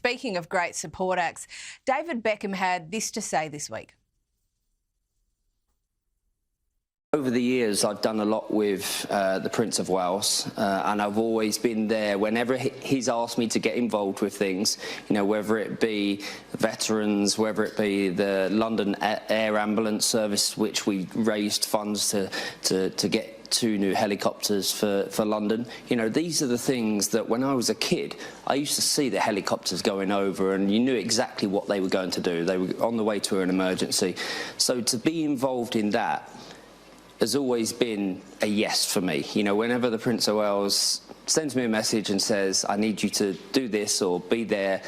speaking of great support acts, David Beckham had this to say this week. Over the years, I've done a lot with the Prince of Wales, and I've always been there whenever he's asked me to get involved with things, you know, whether it be veterans, whether it be the London Air Ambulance Service, which we raised funds to get 2 new helicopters for London. You know, these are the things that when I was a kid, I used to see the helicopters going over and you knew exactly what they were going to do. They were on the way to an emergency. So to be involved in that has always been a yes for me. You know, whenever the Prince of Wales sends me a message and says, I need you to do this or be there,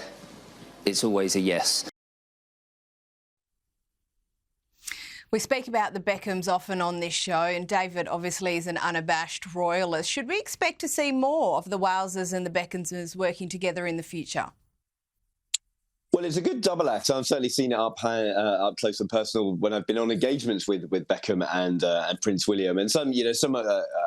it's always a yes. We speak about the Beckhams often on this show, and David obviously is an unabashed royalist. Should we expect to see more of the Waleses and the Beckhams working together in the future? Well, it's a good double act. I've certainly seen it up close and personal when I've been on engagements with Beckham and Prince William, and some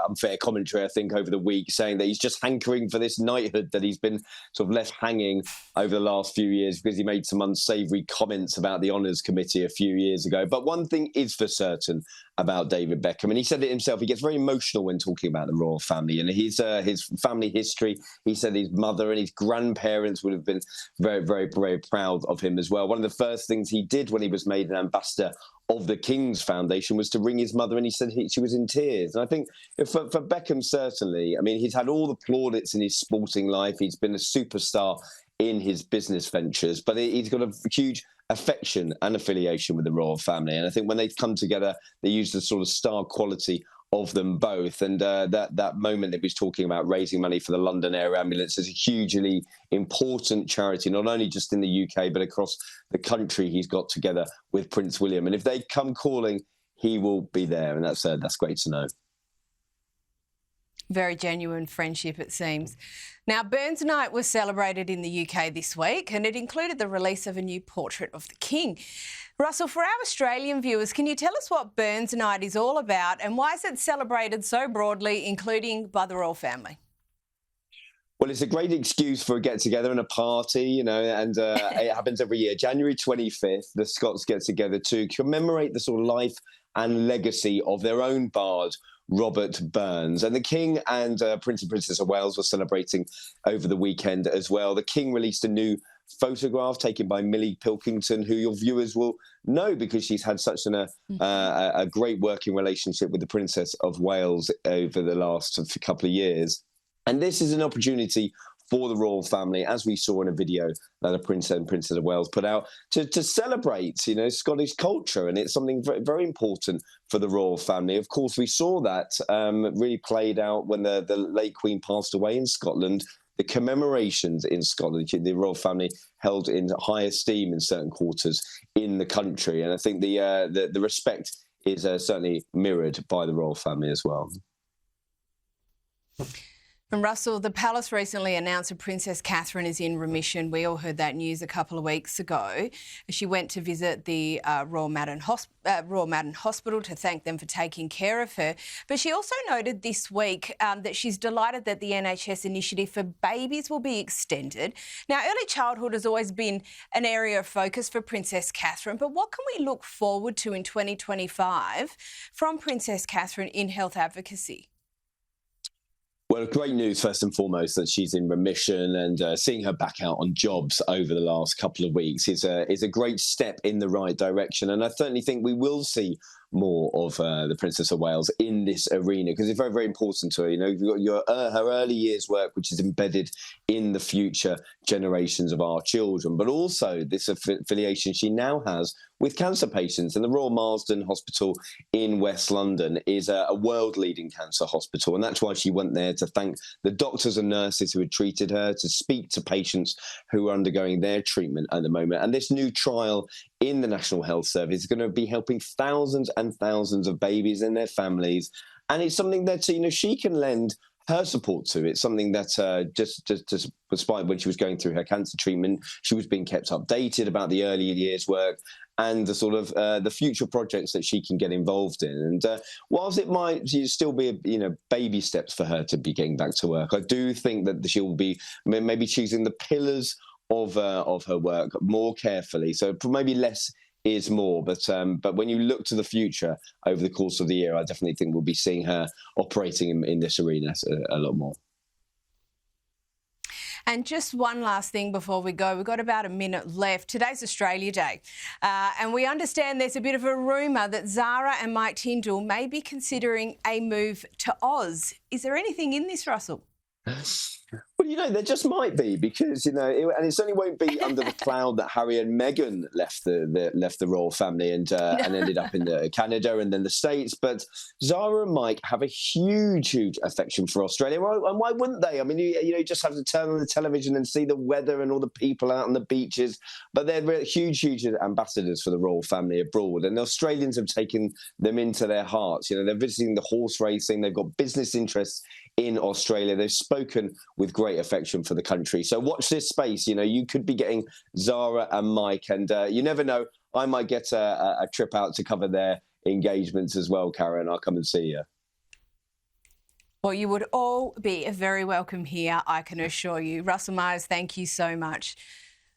unfair commentary I think over the week saying that he's just hankering for this knighthood that he's been sort of left hanging over the last few years because he made some unsavoury comments about the Honours Committee a few years ago. But one thing is for certain about David Beckham, and he said it himself, he gets very emotional when talking about the royal family and his family history. He said his mother and his grandparents would have been very, very, very proud of him as well. One of the first things he did when he was made an ambassador of the King's Foundation was to ring his mother, and he said she was in tears. And I think for Beckham, certainly, I mean, he's had all the plaudits in his sporting life. He's been a superstar in his business ventures, but he's got a huge affection and affiliation with the royal family. And I think when they come together, they use the sort of star quality of them both. And that moment that he was talking about raising money for the London Air Ambulance is a hugely important charity, not only just in the UK, but across the country. He's got together with Prince William. And if they come calling, he will be there. And that's great to know. Very genuine friendship, it seems. Now, Burns Night was celebrated in the UK this week, and it included the release of a new portrait of the King. Russell, for our Australian viewers, can you tell us what Burns Night is all about and why is it celebrated so broadly, including by the royal family? Well, it's a great excuse for a get-together and a party, you know, and it happens every year. January 25th, the Scots get together to commemorate the sort of life and legacy of their own bard, Robert Burns. And the King and Prince and Princess of Wales were celebrating over the weekend as well. The King released a new photograph taken by Millie Pilkington, who your viewers will know because she's had such a great working relationship with the Princess of Wales over the last couple of years. And this is an opportunity for the royal family, as we saw in a video that a Prince and Princess of Wales put out, to celebrate, you know, Scottish culture. And it's something very, very important for the royal family. Of course, we saw that really played out when the late Queen passed away in Scotland. The commemorations in Scotland, the royal family held in high esteem in certain quarters in the country. And I think the respect is certainly mirrored by the royal family as well. And Russell, the palace recently announced that Princess Catherine is in remission. We all heard that news a couple of weeks ago. She went to visit the Royal Maddern Hospital to thank them for taking care of her. But she also noted this week that she's delighted that the NHS initiative for babies will be extended. Now, early childhood has always been an area of focus for Princess Catherine, but what can we look forward to in 2025 from Princess Catherine in health advocacy? Well, great news, first and foremost, that she's in remission, and seeing her back out on jobs over the last couple of weeks is a great step in the right direction. And I certainly think we will see more of the Princess of Wales in this arena, because it's very, very important to her. You know, you've got her early years' work, which is embedded in the future generations of our children, but also this affiliation she now has with cancer patients. And the Royal Marsden Hospital in West London is a world-leading cancer hospital, and that's why she went there to thank the doctors and nurses who had treated her, to speak to patients who are undergoing their treatment at the moment. And this new trial in the National Health Service is going to be helping thousands and thousands of babies and their families. And it's something that, you know, she can lend her support to. It's something that just despite when she was going through her cancer treatment, she was being kept updated about the early years' work and the sort of the future projects that she can get involved in. And whilst it might still be, you know, baby steps for her to be getting back to work, I do think that she'll be maybe choosing the pillars of her work more carefully. So maybe less is more, but when you look to the future over the course of the year, I definitely think we'll be seeing her operating in this arena a lot more. And just one last thing before we go. We've got about a minute left. Today's Australia Day. And we understand there's a bit of a rumour that Zara and Mike Tindall may be considering a move to Oz. Is there anything in this, Russell? Well, there just might be, because and it certainly won't be under the cloud that Harry and Meghan left the royal family and ended up in Canada and then the States. But Zara and Mike have a huge affection for Australia, and why wouldn't they? I mean, you just have to turn on the television and see the weather and all the people out on the beaches. But they're huge ambassadors for the royal family abroad, and the Australians have taken them into their hearts. They're visiting the horse racing. They've got business interests in Australia. They've spoken with great affection for the country. So watch this space. You could be getting Zara and Mike, and you never know, I might get a trip out to cover their engagements as well, Karen. I'll come and see you. Well, you would all be very welcome here, I can assure you. Russell Myers, thank you so much.